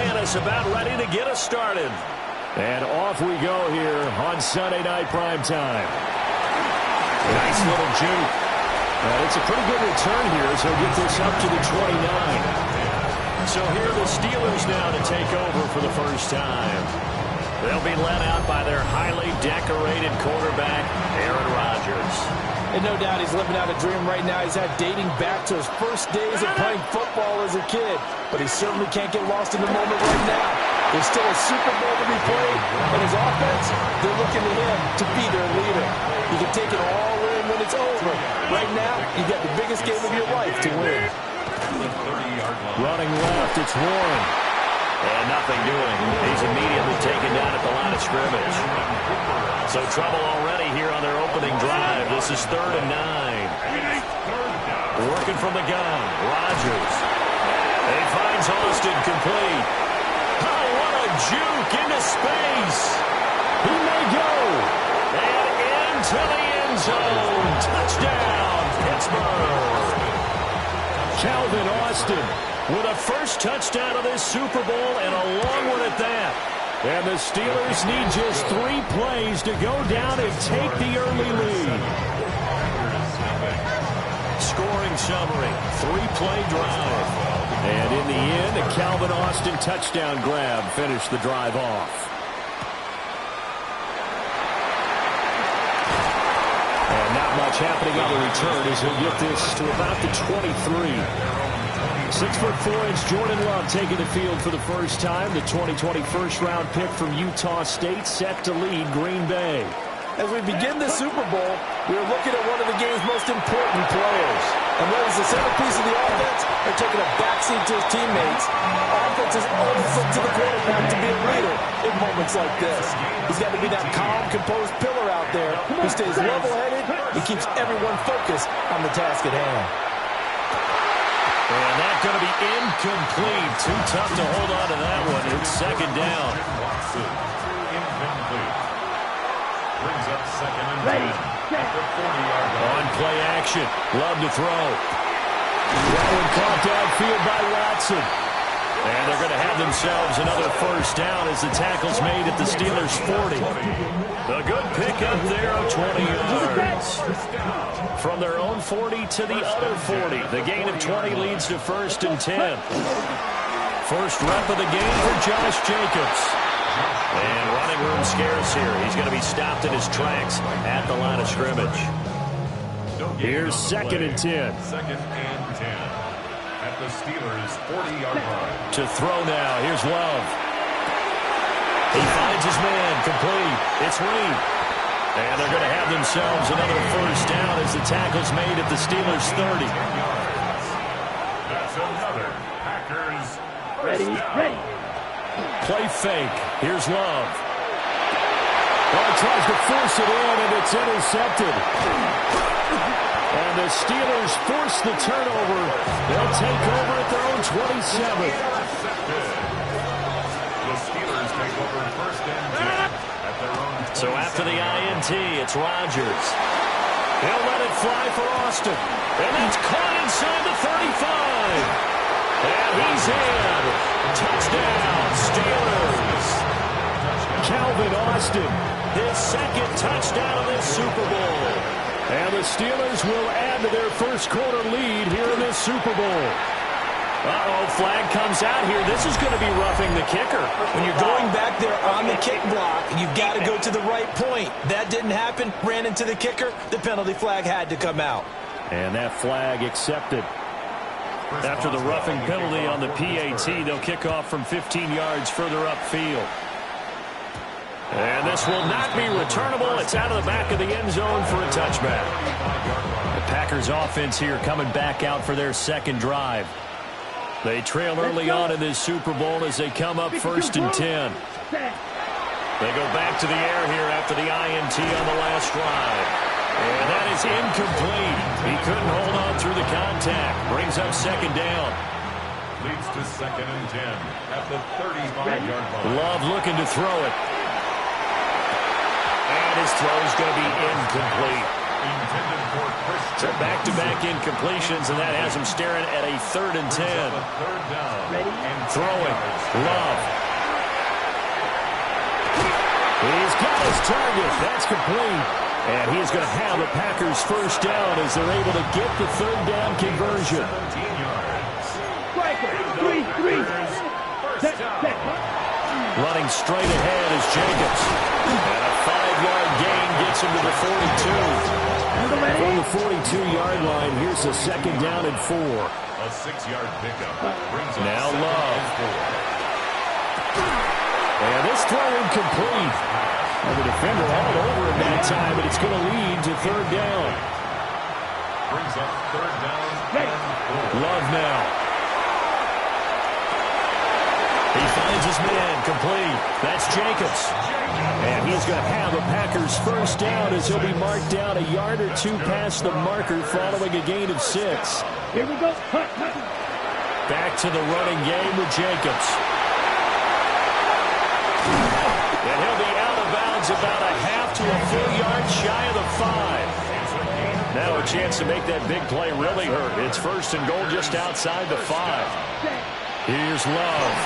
McManus about ready to get us started. And off we go here on Sunday Night Primetime. Nice little juke. It's a pretty good return here, so get this up to the 29. So here are the Steelers now to take over for the first time. They'll be led out by their highly decorated quarterback, Aaron Rodgers. And no doubt he's living out a dream right now. He's had dating back to his first days of playing football as a kid. But he certainly can't get lost in the moment right now. There's still a Super Bowl to be played. And his offense, they're looking to him to be their leader. He can take it all in when it's over. Right now, you got the biggest game of your life to win. Running left, it's Warren. And nothing doing. He's immediately taken down at the line of scrimmage. So trouble already here on their opening drive. This is 3rd and 9. Working from the gun, Rodgers. He finds Austin complete. Oh, what a juke into space. He may go. And into the end zone. Touchdown, Pittsburgh. Calvin Austin with a first touchdown of this Super Bowl, and a long one at that. And the Steelers need just 3 plays to go down and take the early lead. Scoring summary, 3-play drive. And in the end, a Calvin Austin touchdown grab finished the drive off. And not much happening on the return as he'll get this to about the 23. 6'4" Jordan Love taking the field for the first time. The 2020 first-round pick from Utah State set to lead Green Bay. As we begin the Super Bowl, we're looking at one of the game's most important players. And whether it's the centerpiece of the offense or taking a backseat to his teammates, offenses always look to the quarterback to be a leader in moments like this. He's got to be that calm, composed pillar out there who stays level-headed and keeps everyone focused on the task at hand. And that's going to be incomplete. Too tough to hold on to that one. It's 2nd down. Incomplete. Brings up 2nd and 10 at the 40-yard line. On play action. Love to throw. That one caught downfield by Watson. And they're going to have themselves another first down as the tackle's made at the Steelers' 40. A good pickup there of 20 yards. From their own 40 to the other 40. The gain of 20 leads to 1st and 10. First rep of the game for Josh Jacobs. And running room scarce here. He's going to be stopped in his tracks at the line of scrimmage. Here's 2nd and 10. 2nd and 10. At the Steelers' 40-yard line. To throw now. Here's Love. He finds his man. Complete. It's Reed. And they're going to have themselves another first down as the tackle's made at the Steelers' 30. That's another Packers. Ready. Play fake. Here's Love. Well, tries to force it in, and it's intercepted. And the Steelers force the turnover. They'll take over at their own 27. The Steelers take over 1st and 10 at their own 27. So after the INT, it's Rodgers. He'll let it fly for Austin. And that's caught inside the 35. And he's in. Touchdown, Steelers. Calvin Austin, his 2nd touchdown of this Super Bowl. And the Steelers will add to their first-quarter lead here in this Super Bowl. Uh-oh, flag comes out here. This is going to be roughing the kicker. When you're going back there on the kick block, you've got to go to the right point. That didn't happen. Ran into the kicker. The penalty flag had to come out. And that flag accepted. After the roughing penalty on the PAT, they'll kick off from 15 yards further upfield. And this will not be returnable. It's out of the back of the end zone for a touchback. The Packers offense here coming back out for their 2nd drive. They trail early on in this Super Bowl as they come up 1st and 10. They go back to the air here after the INT on the last drive. And that is incomplete. He couldn't hold on through the contact. Brings up 2nd down. Leads to 2nd and 10 at the 35-yard line. Love looking to throw it. And his throw is going to be incomplete. Intended for Chris. So back-to-back incompletions, and that has him staring at a 3rd and 10. Third down. And Throwing. Love. He's got his target. That's complete. And he's going to have the Packers first down as they're able to get the 3rd down conversion. 17 yards. First down. Running straight ahead is Jacobs. And a 5-yard gain gets him to the 42. From the 42-yard line, here's a 2nd down and 4. A 6-yard pickup. Brings up Now 2nd Love. and 4. And this throw incomplete. And the defender had it over him that time, but it's going to lead to 3rd down. Brings up 3rd down and 4. Love now. He finds his man complete. That's Jacobs. And he's going to have the Packers first down as he'll be marked down a yard or 2 past the marker following a gain of 6. Here we go. Back to the running game with Jacobs. And he'll be out of bounds about a half to a full yard shy of the 5. Now a chance to make that big play really hurt. It's 1st and goal just outside the 5. Here's Love.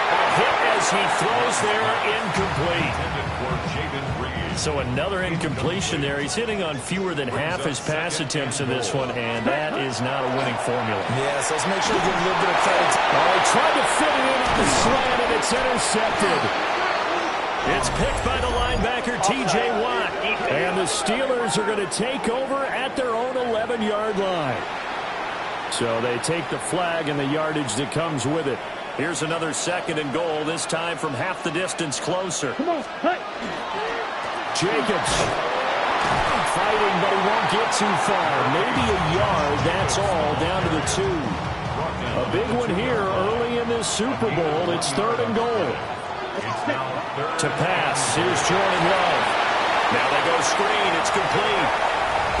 A hit as he throws there, incomplete. So another incompletion there. He's hitting on fewer than half his pass attempts in this one, and that is not a winning formula. Yes, let's make sure we give a little bit of credit. Oh, he tried to fit it in on the slant, and it's intercepted. It's picked by the linebacker, T.J. Watt. And the Steelers are going to take over at their own 11-yard line. So they take the flag and the yardage that comes with it. Here's another 2nd and goal, this time from half the distance closer. Come on. Hey. Jacobs fighting, but he won't get too far. Maybe a yard, that's all, down to the 2. A big one here early in this Super Bowl. It's 3rd and goal. To pass, here's Jordan Love. Now they go screen, it's complete.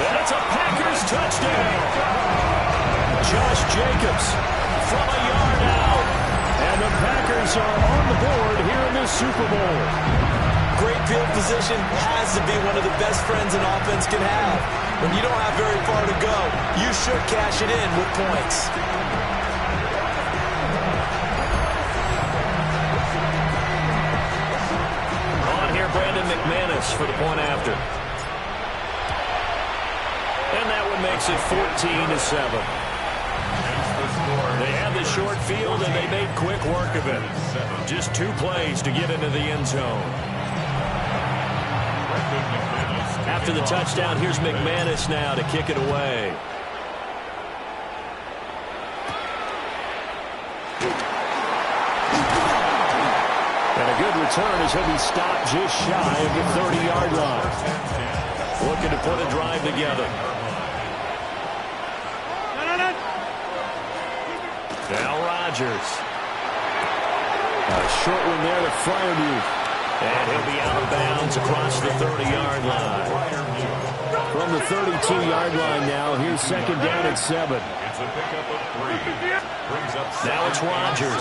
That's a Packers touchdown. Josh Jacobs from a yard out. And the Packers are on the board here in this Super Bowl. Great field position has to be one of the best friends an offense can have. When you don't have very far to go, you should cash it in with points. On here, Brandon McManus for the point after. And that one makes it 14-7. They had the short field, and they made quick work of it. Just 2 plays to get into the end zone. After the touchdown, here's McManus now to kick it away. And a good return as he'll be stopped just shy of the 30-yard line. Looking to put a drive together. Now Rodgers. A short one there to Freiermuth. And he'll be out of bounds across the 30-yard line. From the 32-yard line now, here's 2nd down at 7. It's a pickup of 3. Brings up Now it's Rodgers.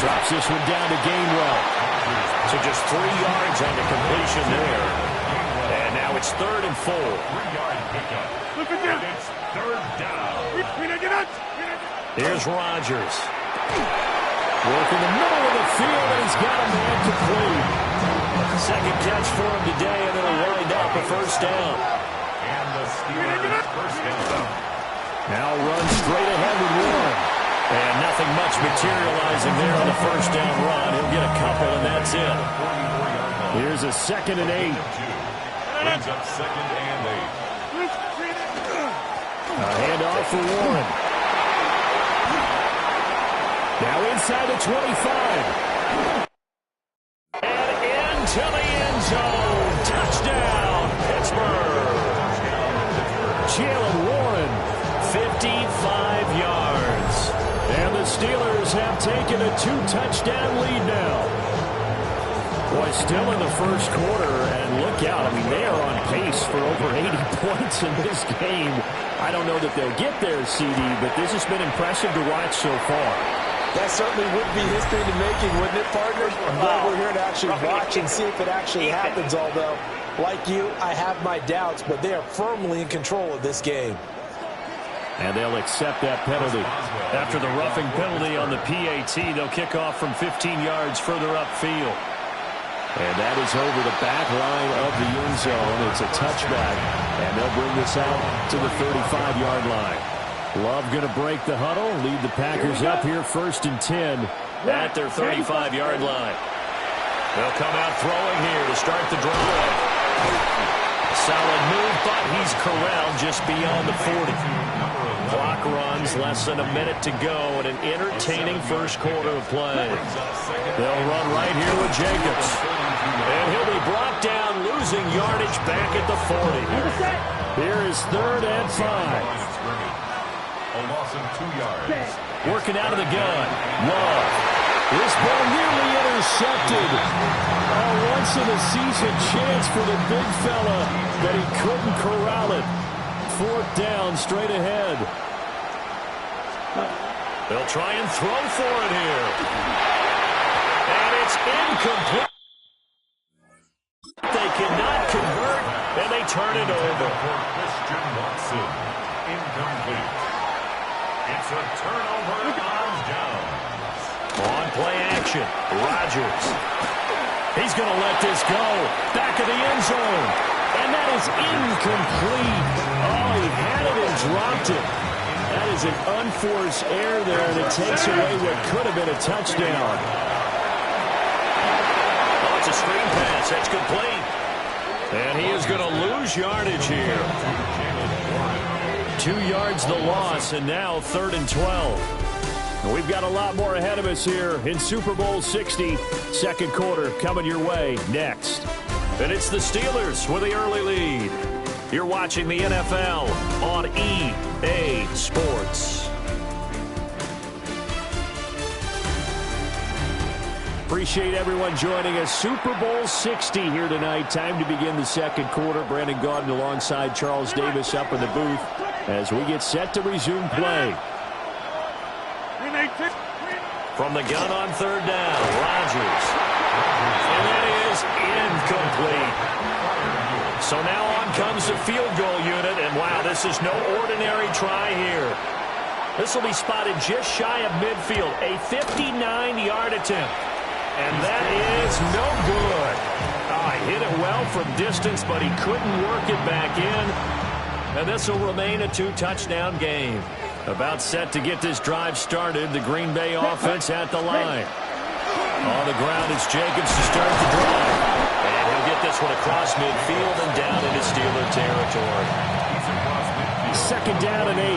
Drops this one down to Gainwell. So just 3 yards on the completion there. And now it's 3rd and 4. 3-yard pickup. And it's 3rd down. Here's Rodgers. Work in the middle of the field, and he's got a man complete. 2nd catch for him today, and it'll wind up a 1st down. And the Steelers first down. Now run straight ahead with Warren. And nothing much materializing there on the 1st down run. He'll get a couple, and that's it. Here's a 2nd and 8. Brings up 2nd and 8. A handoff for Warren. Now inside the 25. And into the end zone. Touchdown, Pittsburgh. Jaylen Warren, 55 yards. And the Steelers have taken a 2-touchdown lead now. Boy, still in the 1st quarter, and look out. I mean, they are on pace for over 80 points in this game. I don't know that they'll get there, CD, but this has been impressive to watch so far. That certainly would be history in the making, wouldn't it, partner? I'm glad we're here to actually watch and see if it actually happens, although Like you, I have my doubts, but they are firmly in control of this game. And they'll accept that penalty. After the roughing penalty on the PAT, they'll kick off from 15 yards further upfield. And that is over the back line of the end zone. It's a touchback, and they'll bring this out to the 35-yard line. Love going to break the huddle, lead the Packers up here 1st and 10 at their 35-yard line. They'll come out throwing here to start the drive. Solid move, but he's corralled just beyond the 40. Clock runs, less than a minute to go in an entertaining first quarter of play. They'll run right here with Jacobs. And he'll be brought down, losing yardage back at the 40. Here is 3rd and 5. A loss of 2 yards. Working out of the gun. Love. This ball nearly intercepted. A once-in-a-season chance for the big fella, but he couldn't corral it. 4th down, straight ahead. They'll try and throw for it here. And it's incomplete. They cannot convert, and they turn it over. For Christian Watson. Incomplete. It's a turnover on downs. On play action, Rodgers. He's going to let this go. Back of the end zone. And that is incomplete. Oh, he had it and dropped it. That is an unforced error there, and it takes away what could have been a touchdown. Oh, it's a screen pass. That's complete. And he is going to lose yardage here. 2 yards the loss, and now 3rd and 12. We've got a lot more ahead of us here in Super Bowl 60. Second quarter coming your way next. And it's the Steelers with the early lead. You're watching the NFL on EA Sports. Appreciate everyone joining us. Super Bowl 60 here tonight. Time to begin the second quarter. Brandon Gaudin alongside Charles Davis up in the booth as we get set to resume play. From the gun on 3rd down, Rodgers. And that is incomplete. So now on comes the field goal unit, and wow, this is no ordinary try here. This will be spotted just shy of midfield, a 59-yard attempt. And that is no good. Oh, he hit it well from distance, but he couldn't work it back in. And this will remain a 2-touchdown game. About set to get this drive started. The Green Bay offense at the line. On the ground, it's Jacobs to start the drive. And he'll get this one across midfield and down into Steeler territory. 2nd down and 8.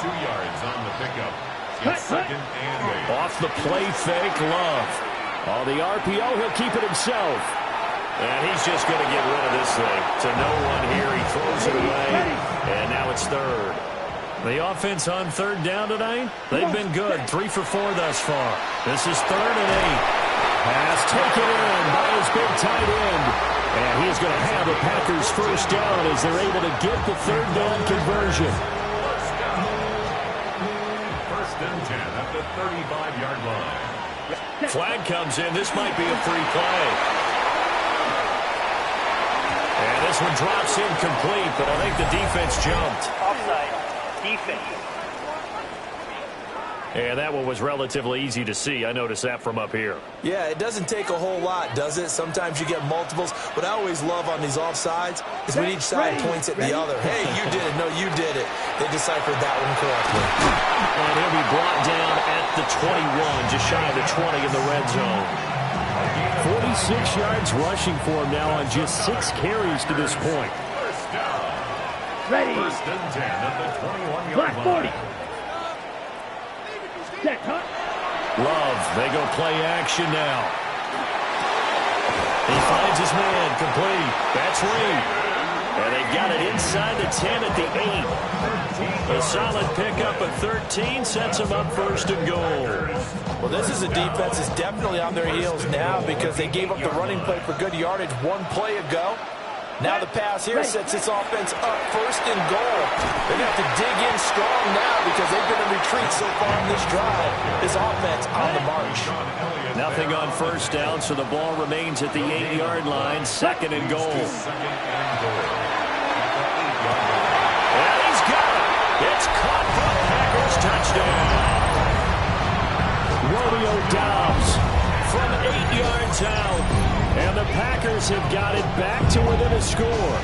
2 yards on the pickup. It's 2nd and 8. Off the play fake, Love. On the RPO, he'll keep it himself. And he's just going to get rid of this thing. To no one here, he throws it away. And now it's 3rd. The offense on 3rd down tonight, they've been good. 3 for 4 thus far. This is 3rd and 8. Pass taken in by his big tight end. And he's going to have the Packers first down as they're able to get the 3rd down conversion. First and 10 at the 35-yard line. Flag comes in. This might be a free play. And this one drops incomplete, but I think the defense jumped. Offside. Defense. And that one was relatively easy to see. I noticed that from up here. Yeah, it doesn't take a whole lot, does it? Sometimes you get multiples. What I always love on these offsides is when each side points at the other. Hey, you did it. No, you did it. They deciphered that one correctly. And he'll be brought down at the 21, just shy of the 20 in the red zone. 46 yards rushing for him now on just 6 carries to this point. First down. Ready. First and 10 at the 21-yard Black line. 40. Set, cut. Love, they go play action now. He finds his man, complete. That's Reed. And they've got it inside the 10 at the 8. A solid pickup of 13 sets them up 1st and goal. Well, this is a defense that's definitely on their heels now because they gave up the running play for good yardage 1 play ago. Now the pass here sets this offense up first and goal. They have to dig in strong now because they've been in retreat so far in this drive. This offense on the march. Nothing on first down, so the ball remains at the 8-yard line. Second and goal. And he's got it. It's caught for a Packers touchdown. Romeo Doubs from 8 yards out. And the Packers have got it back to within a score.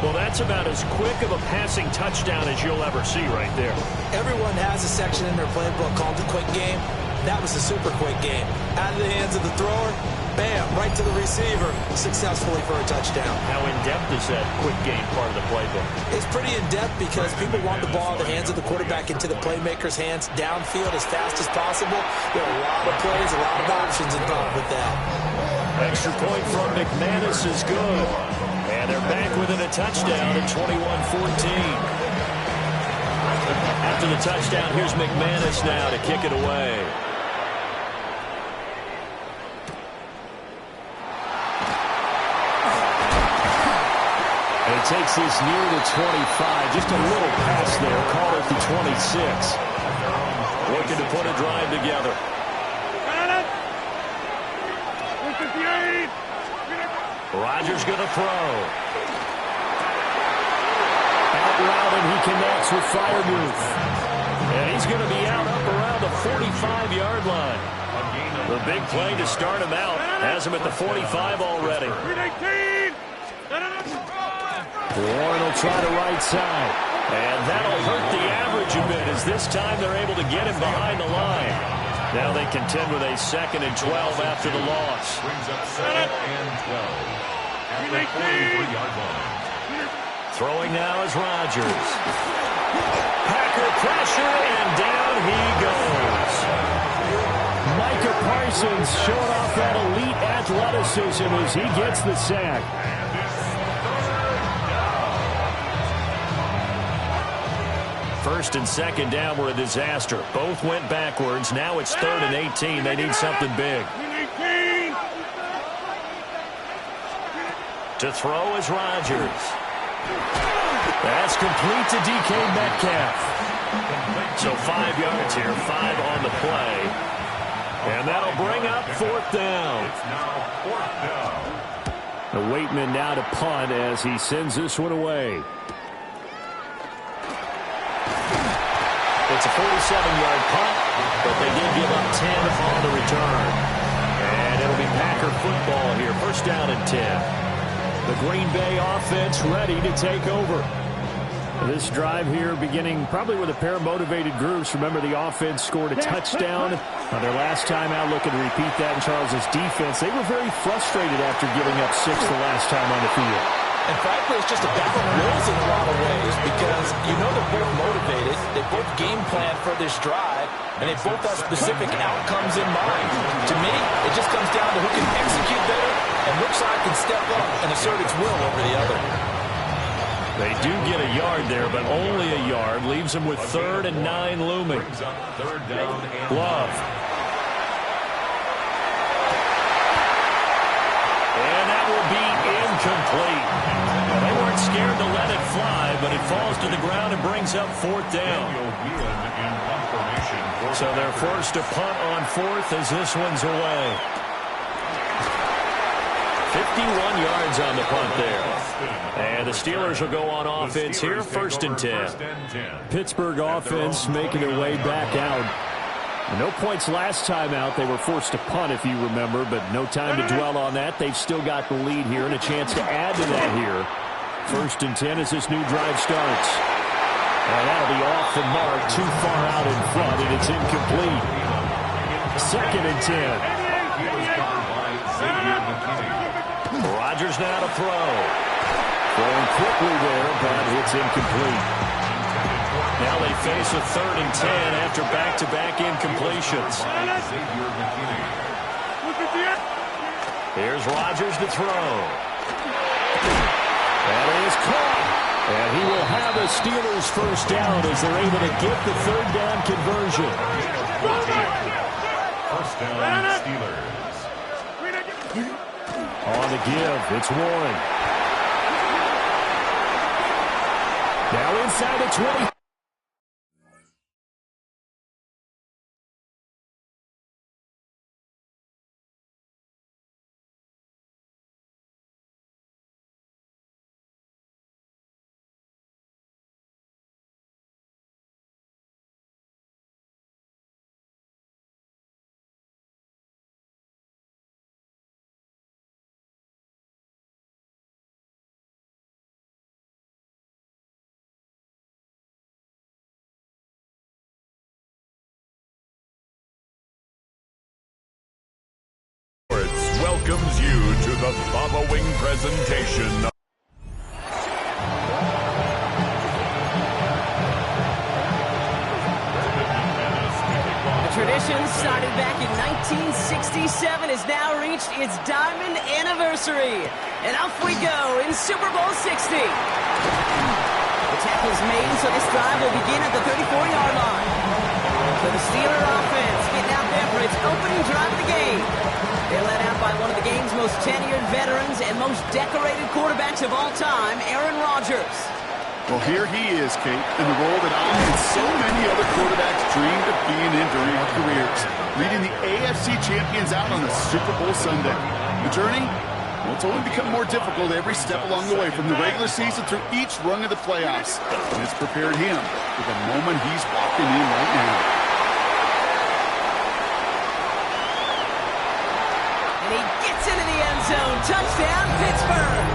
Well, that's about as quick of a passing touchdown as you'll ever see right there. Everyone has a section in their playbook called the quick game. That was a super quick game. Out of the hands of the thrower, bam, right to the receiver, successfully for a touchdown. How in-depth is that quick game part of the playbook? It's pretty in-depth because people want the ball in the hands of the quarterback into the playmaker's hands downfield as fast as possible. There are a lot of plays, a lot of options involved with that. Extra point from McManus is good. And they're back within a touchdown at 21-14. After the touchdown, here's McManus now to kick it away. And he takes this near the 25. Just a little pass there. Call it the 26. Looking to put a drive together. Rodgers going to throw. Out route, and he connects with Freiermuth. And he's going to be out up around the 45-yard line. The big play to start him out. Has him at the 45 already. Warren will try the right side. And that'll hurt the average a bit as this time they're able to get him behind the line. Now they contend with a 2nd and 12 after the loss. Brings up 2nd and 12. At the 43-yard line. Throwing now is Rodgers. Packer pressure, and down he goes. Micah Parsons showing off that elite athleticism as he gets the sack. First and 2nd down were a disaster. Both went backwards. Now it's 3rd and 18. They need something big. To throw is Rodgers. That's complete to DK Metcalf. So 5 yards here, 5 on the play. And that'll bring up 4th down. It's now 4th down. The Waitman now to punt as he sends this one away. It's a 47-yard punt, but they did give up 10 on the return. And it'll be Packer football here. First down and 10. The Green Bay offense ready to take over. This drive here beginning probably with a pair of motivated groups. Remember, the offense scored a touchdown on their last time out, looking to repeat that in Charles's defense. They were very frustrated after giving up 6 the last time on the field. And frankly, it's just a battle of wills in a lot of ways because you know they're both motivated. They both game plan for this drive, and they both have specific outcomes in mind. To me, it just comes down to who can execute better and which side can step up and assert its will over the other. They do get a yard there, but only a yard. Leaves them with 3rd and 9 looming. Brings up 3rd down and Love. And that will be incomplete. They weren't scared to let it fly, but it falls to the ground and brings up 4th down. So they're forced to punt on 4th as this one's away. 51 yards on the punt there. And the Steelers will go on offense here, 1st and 10. Pittsburgh offense making their way back out. No points last time out. They were forced to punt, if you remember, but no time to dwell on that. They've still got the lead here and a chance to add to that here. 1st and 10 as this new drive starts. And that'll be off the mark, too far out in front, and it's incomplete. 2nd and 10. Rodgers now to throw. Throwing quickly there, but it's incomplete. Now they face a 3rd and 10 after back-to-back incompletions. Here's Rodgers to throw. And it is caught. And he will have a Steelers first down as they're able to get the 3rd down conversion. First down, Steelers. On the give, it's Warren. Now inside the 20. Welcomes you to the following presentation. The tradition started back in 1967 has now reached its diamond anniversary. And off we go in Super Bowl 60. The tackle's made, so this drive will begin at the 34-yard line. So the Steeler offense getting out there for its opening drive of the game. They're led out by one of the game's most tenured veterans and most decorated quarterbacks of all time, Aaron Rodgers. Well, here he is, Kate, in the role that I and so many other quarterbacks dreamed of being in during our careers, leading the AFC champions out on a Super Bowl Sunday. The journey? Well, it's only become more difficult every step along the way, from the regular season through each rung of the playoffs. And it's prepared him for the moment he's walking in right now. He gets into the end zone. Touchdown, Pittsburgh.